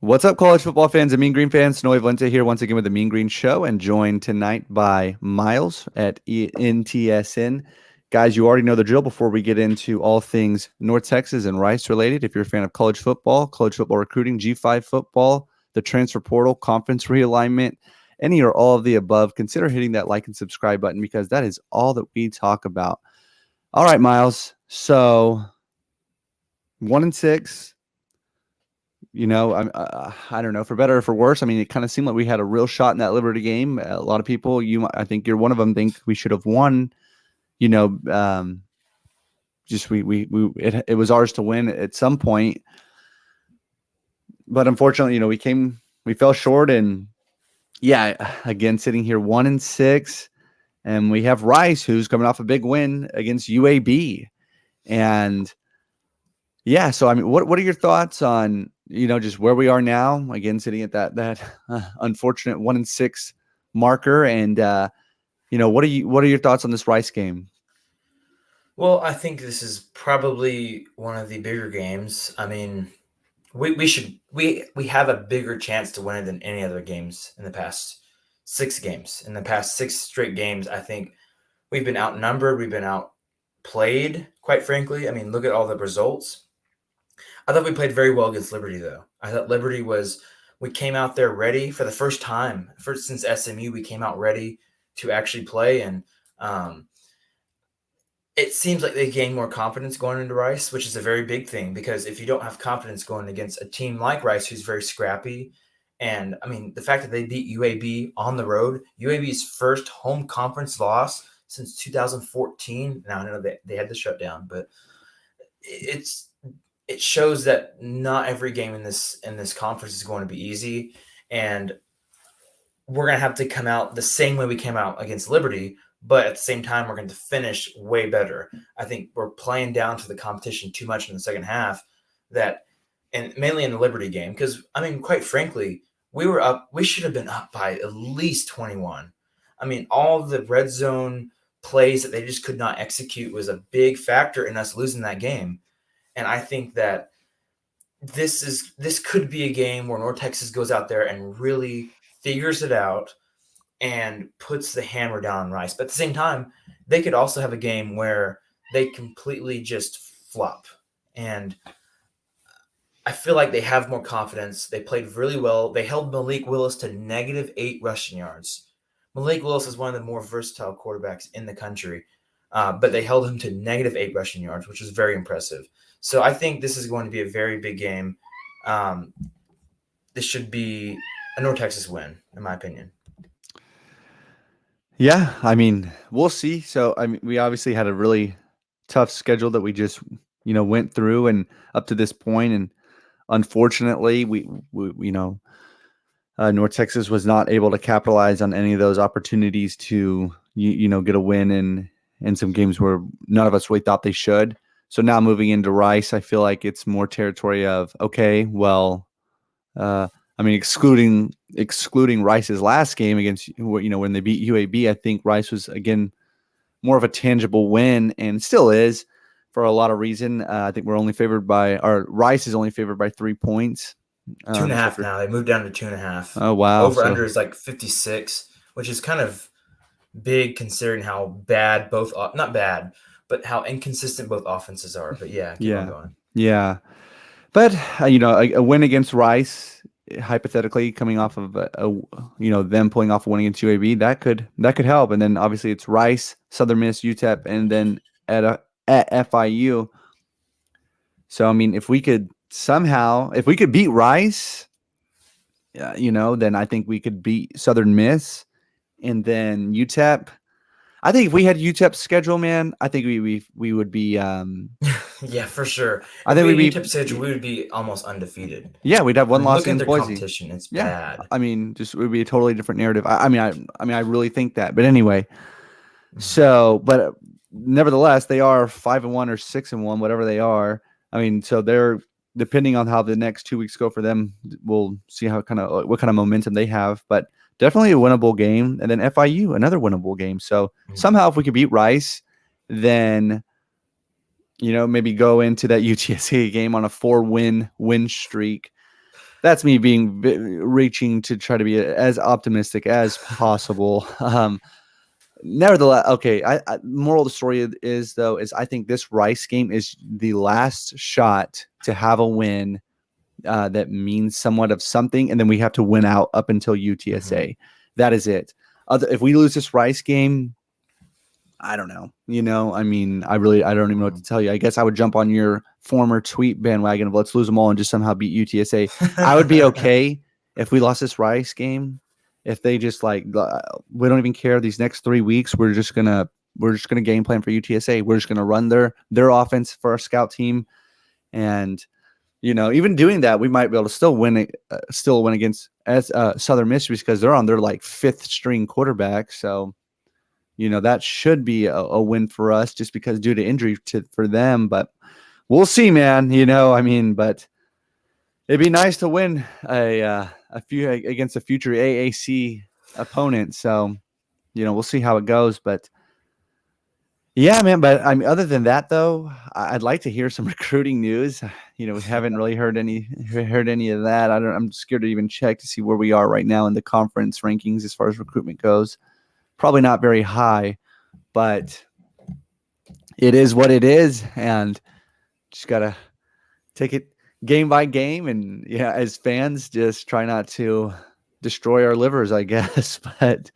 What's up, college football fans and Mean Green fans? Snowy Valente here once again with the Mean Green Show and joined tonight by Miles at NTSN. Guys, you already know the drill before we get into all things North Texas and Rice related. If you're a fan of college football recruiting, G5 football, the transfer portal, conference realignment, any or all of the above, consider hitting that like and subscribe button because that is all that we talk about. All right, Miles. So 1-6. I don't know, for better or for worse. I mean, it kind of seemed like we had a real shot in that Liberty game. A lot of people, I think you're one of them, think we should have won. You know, just it was ours to win at some point. But unfortunately, we fell short. And yeah, again, sitting here 1-6, and we have Rice, who's coming off a big win against UAB, and yeah. So I mean, what are your thoughts on just where we are now? Again, sitting at that unfortunate 1-6 marker, and what are your thoughts on this Rice game? Well, I think this is probably one of the bigger games. I mean, we have a bigger chance to win it than any other games in the past 6 games. In the past 6 straight games, I think we've been outnumbered, we've been outplayed, quite frankly. I mean, look at all the results. I thought we played very well against Liberty, though. I thought we came out there ready for the first time. Since SMU, we came out ready to actually play. And it seems like they gained more confidence going into Rice, which is a very big thing, because if you don't have confidence going against a team like Rice, who's very scrappy, and I mean, the fact that they beat UAB on the road, UAB's first home conference loss since 2014. Now, I know they had the shutdown, but it shows that not every game in this conference is going to be easy, and we're going to have to come out the same way we came out against Liberty, but at the same time, we're going to finish way better. I think we're playing down to the competition too much in the second half, and mainly in the Liberty game, because, I mean, quite frankly, we should have been up by at least 21. I mean, all the red zone plays that they just could not execute was a big factor in us losing that game. And I think that this could be a game where North Texas goes out there and really figures it out and puts the hammer down on Rice. But at the same time, they could also have a game where they completely just flop. And I feel like they have more confidence. They played really well. They held Malik Willis to -8 rushing yards. Malik Willis is one of the more versatile quarterbacks in the country, but they held him to -8 rushing yards, which was very impressive. So I think this is going to be a very big game. This should be a North Texas win, in my opinion. Yeah, I mean, we'll see. So I mean, we obviously had a really tough schedule that we just went through and up to this point, and unfortunately, we North Texas was not able to capitalize on any of those opportunities to get a win in some games where none of us really thought they should. So now moving into Rice, I feel like it's more territory of, okay, well, I mean, excluding Rice's last game against, when they beat UAB, I think Rice was, again, more of a tangible win, and still is for a lot of reason. I think Rice is only favored by 3 points. 2.5 now. They moved down to 2.5. Oh, wow. Over under is like 56, which is kind of big considering how bad not bad, but how inconsistent both offenses are. But yeah, keep on going. Yeah. But, a win against Rice, hypothetically coming off of them pulling off a win against UAB, that could help. And then obviously it's Rice, Southern Miss, UTEP, and then at FIU. So I mean, if we could beat Rice, then I think we could beat Southern Miss, and then UTEP. I think if we had UTEP's schedule, man, I think we would be. Yeah, for sure. I think we UTEP schedule, we would be almost undefeated. Yeah, we'd have one loss against Boise. Competition, it's bad. I mean, just it would be a totally different narrative. I really think that. But anyway, so but nevertheless, they are 5-1 or 6-1, whatever they are. I mean, so they're, depending on how the next 2 weeks go for them, we'll see what kind of momentum they have. But definitely a winnable game, and then FIU, another winnable game. So somehow, if we could beat Rice, then maybe go into that UTSA game on a 4-win streak. that's me being reaching to try to be as optimistic as possible. Nevertheless, okay. Moral of the story is though is I think this Rice game is the last shot to have a win that means somewhat of something, and then we have to win out up until UTSA. That is it. If we lose this Rice game, I don't know. I mean, I don't even know what to tell you. I guess I would jump on your former tweet bandwagon of let's lose them all and just somehow beat UTSA. I would be okay if we lost this Rice game. If they just we don't even care these next 3 weeks, we're just gonna game plan for UTSA. We're just gonna run their offense for our scout team, and even doing that, we might be able to still win against Southern Miss because they're on their fifth string quarterback. So that should be a win for us just because due to injury for them. But we'll see, man. I mean, but it'd be nice to win a few against a future AAC opponent. So we'll see how it goes. But yeah, man. But I mean, other than that, though, I'd like to hear some recruiting news. We haven't really heard any of that. I'm scared to even check to see where we are right now in the conference rankings as far as recruitment goes. Probably not very high, but it is what it is, and just gotta take it game by game. And as fans, just try not to destroy our livers, I guess. But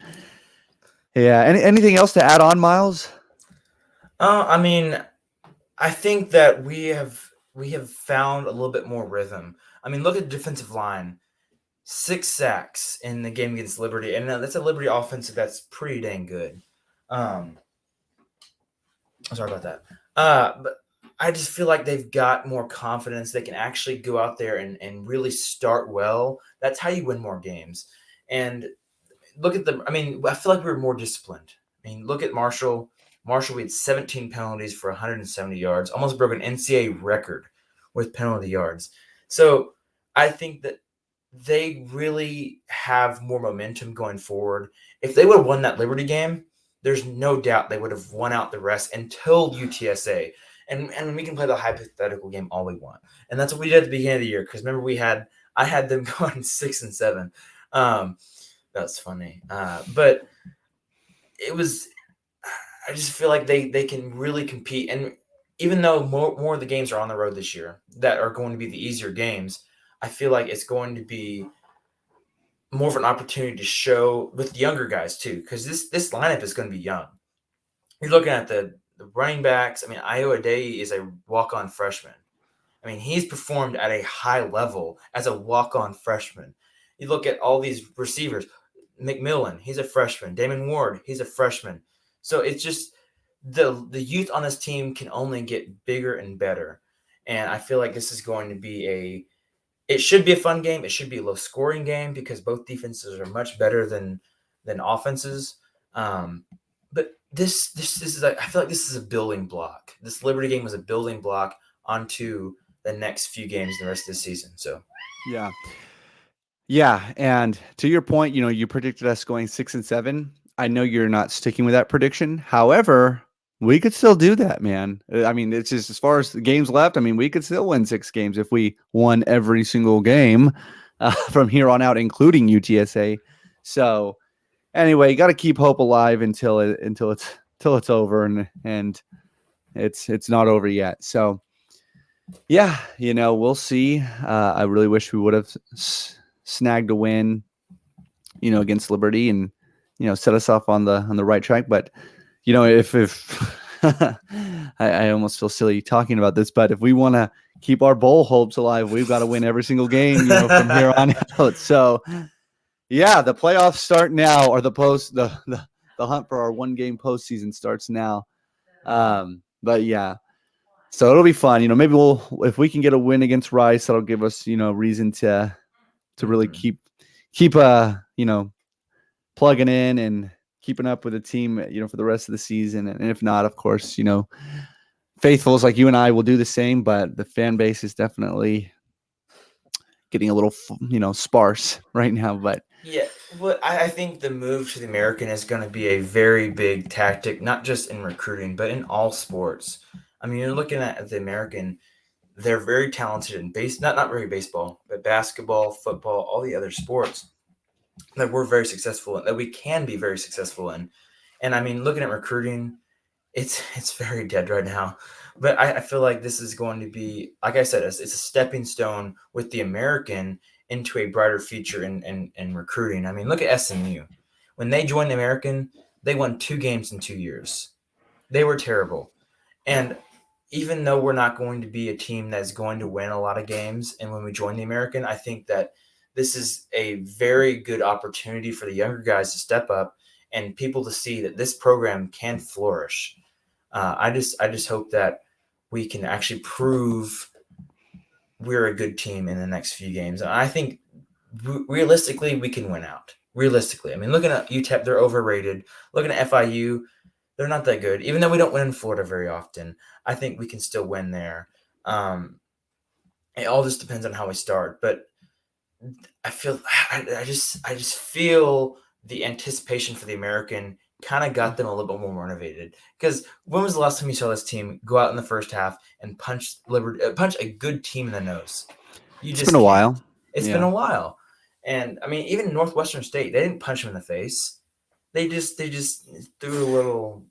yeah, anything else to add on, Miles? I mean, I think that we have found a little bit more rhythm. I mean, look at the defensive line. 6 sacks in the game against Liberty, and that's a Liberty offensive that's pretty dang good. Sorry about that. But I just feel like they've got more confidence. They can actually go out there and really start well. That's how you win more games. And look at I mean, I feel like we were more disciplined. I mean, look at Marshall. Marshall, we had 17 penalties for 170 yards, almost broke an NCAA record with penalty yards. So I think that they really have more momentum going forward. If they would have won that Liberty game, there's no doubt they would have won out the rest until UTSA. And we can play the hypothetical game all we want. And that's what we did at the beginning of the year. Because remember, I had them going 6-7. That's funny. But it was, I just feel like they can really compete. And even though more of the games are on the road this year that are going to be the easier games, I feel like it's going to be more of an opportunity to show with younger guys too, because this lineup is going to be young. You're looking at the running backs. I mean, Iowa Day is a walk-on freshman. I mean, he's performed at a high level as a walk-on freshman. You look at all these receivers. McMillan, he's a freshman. Damon Ward, he's a freshman. So it's just the youth on this team can only get bigger and better. And I feel like this is going to be it should be a fun game. It should be a low scoring game because both defenses are much better than offenses. But this is I feel like this is a building block. This Liberty game was a building block onto the next few games the rest of the season. So yeah, and to your point, you predicted us going 6-7. I know you're not sticking with that prediction. However, we could still do that, man. I mean, it's just as far as the games left. I mean, we could still win 6 games if we won every single game from here on out, including UTSA. So, anyway, you got to keep hope alive until it's over, and it's not over yet. So, yeah, we'll see. I really wish we would have snagged a win, against Liberty and set us off on the right track. But if I almost feel silly talking about this, but if we want to keep our bowl hopes alive, we've got to win every single game, from here on out. So yeah, the playoffs start now, or the hunt for our 1-game postseason starts now. But yeah, so it'll be fun. Maybe if we can get a win against Rice, that'll give us, reason to really keep plugging in and keeping up with the team, for the rest of the season. And if not, of course, faithfuls like you and I will do the same, but the fan base is definitely getting a little, sparse right now. But yeah, well, I think the move to the American is going to be a very big tactic, not just in recruiting, but in all sports. I mean, you're looking at the American, they're very talented in not very baseball, but basketball, football, all the other sports that we're very successful in, that we can be very successful in. And I mean, looking at recruiting, it's very dead right now. But I feel like this is going to be, like I said, it's a stepping stone with the American into a brighter future in recruiting. I mean, look at SMU. When they joined the American, they won 2 games in 2 years. They were terrible. And even though we're not going to be a team that's going to win a lot of games, and when we join the American, I think that this is a very good opportunity for the younger guys to step up and people to see that this program can flourish. I just hope that we can actually prove we're a good team in the next few games. And I think realistically we can win out. Realistically, I mean, looking at UTEP, they're overrated. Looking at FIU, they're not that good. Even though we don't win in Florida very often, I think we can still win there. It all just depends on how we start. But I just feel the anticipation for the American kind of got them a little bit more motivated. Because when was the last time you saw this team go out in the first half and punch a good team in the nose? It's been a while. It's been a while. And I mean, even Northwestern State, they didn't punch him in the face. They just threw a little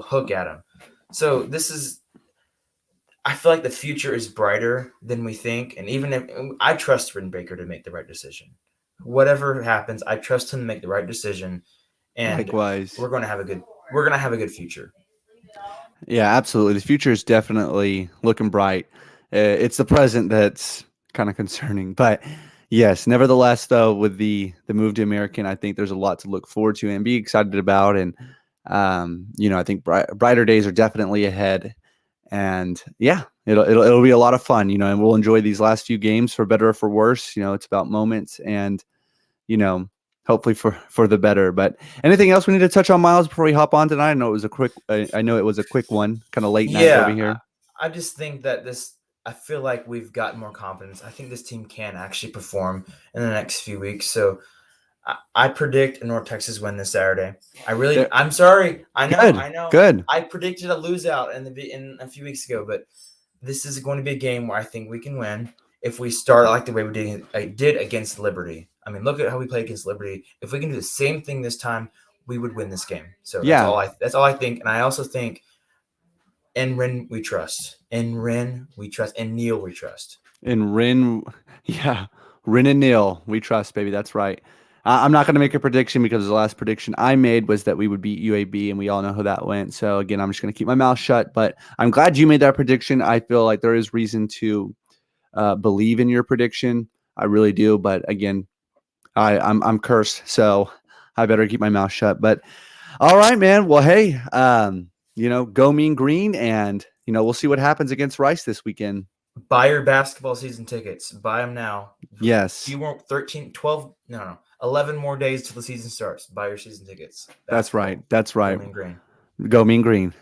hook at him. So I feel like the future is brighter than we think. And even if I trust Rin Baker to make the right decision, whatever happens, I trust him to make the right decision. And likewise, we're going to have a good future. Yeah, absolutely. The future is definitely looking bright. It's the present that's kind of concerning, but yes, nevertheless, though, with the move to American, I think there's a lot to look forward to and be excited about. And I think brighter days are definitely ahead. And yeah, it'll be a lot of fun, and we'll enjoy these last few games for better or for worse. It's about moments and, hopefully for the better. But anything else we need to touch on, Miles, before we hop on tonight? I know it was a quick one, kind of late night over here. I just think that I feel like we've got more confidence. I think this team can actually perform in the next few weeks. So I predict a North Texas win this Saturday. I'm sorry. I know. Good. I predicted a lose out in a few weeks ago, but this is going to be a game where I think we can win if we start like the way we did against Liberty. I mean, look at how we played against Liberty. If we can do the same thing this time, we would win this game. So that's all I think. And I also think in Rin we trust. In Rin we trust. In Neil we trust. In Rin, yeah. Rin and Neil, we trust, baby. That's right. I'm not going to make a prediction because the last prediction I made was that we would beat UAB, and we all know how that went. So, again, I'm just going to keep my mouth shut. But I'm glad you made that prediction. I feel like there is reason to believe in your prediction. I really do. But, again, I'm cursed, so I better keep my mouth shut. But, all right, man. Well, hey, go Mean Green, and, we'll see what happens against Rice this weekend. Buy your basketball season tickets. Buy them now. Yes. You won't 11 more days till the season starts. Buy your season tickets. That's right. Go Mean Green. Go Mean Green.